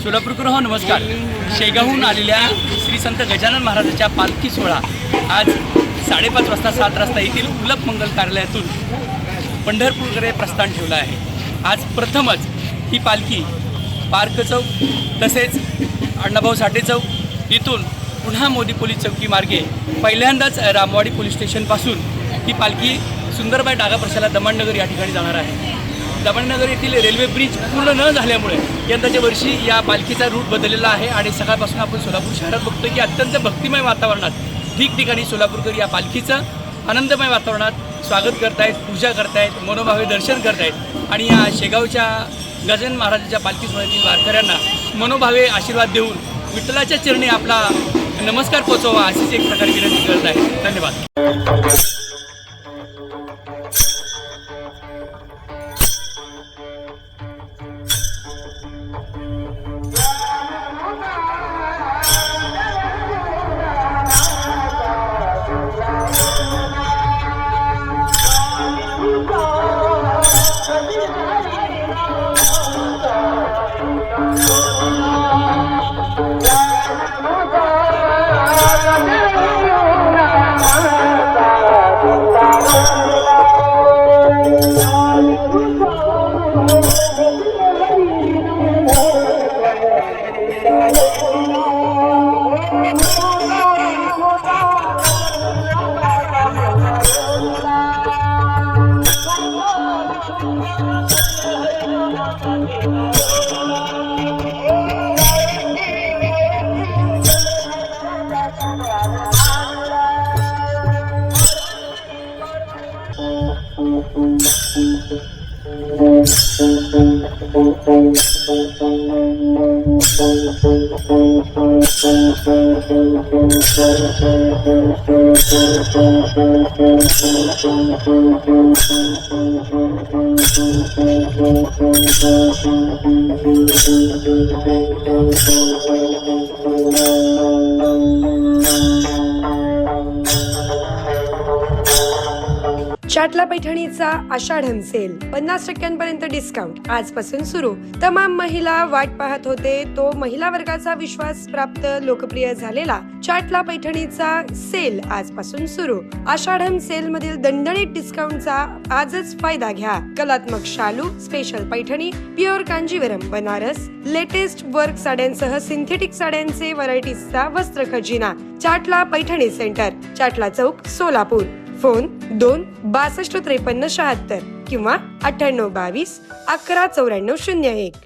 सोलापूरकर हो नमस्कार. शेगावहून आलेल्या श्री संत गजानन महाराजांच्या पालखी सोहळा आज 5:30 वाजता 7 रस्ता येथील उल्लभ मंगल कार्यालयातून पंढरपूरकडे प्रस्थान ठेवलं आहे. आज प्रथमच ही पालखी पार्क चौक तसेच अण्णाभाऊ साठे चौक इथून पुन्हा मोदी पोलीस चौकी मार्गे पहिल्यांदाच रामवाडी पोलीस स्टेशनपासून ही पालखी सुंदरबाई डागा प्रशाला दमणनगर या ठिकाणी जाणार आहे. दमणनगर येथील रेल्वे ब्रिज पूर्ण न झाल्यामुळे यंदाच्या वर्षी या पालखीचा रूट बदललेला आहे आणि सकाळपासून आपण सोलापूर शहरात बघतो की अत्यंत भक्तिमय वातावरणात ठिकठिकाणी सोलापूरकर या पालखीचं आनंदमय वातावरणात स्वागत करतायत, पूजा करतायत, मनोभावे दर्शन करतायत आणि या शेगावच्या गजानन महाराजांच्या पालखी सोहळ्यातील वारकऱ्यांना मनोभावे आशीर्वाद देऊन विठ्ठलाच्या चरणी आपला नमस्कार पोचवा अशीच एक प्रकारे विनंती करत आहे. धन्यवाद. चाटला पैठणीचा आषाढम सेल 50% डिस्काउंट आजपासून सुरू. तमाम महिला वाट पाहत होते तो महिला वर्गाचा विश्वास प्राप्त लोकप्रिय झालेला चाटला पैठणीचा सेल आजपासून सुरू. आषाढम सेल मधील दणदणीत डिस्काउंटचा आजच फायदा घ्या. कलात्मक शालू, special Paithani, pure Kanjeevaram, Banaras, latest work साड्यांसह सिंथेटिक साड्यांचे व्हरायटीजचा वस्त्र खजिना. चाटला पैठणी सेंटर, चाटला चौक, सोलापूर. फोन 2 62 53 76 किंवा 98 22 11 94 01.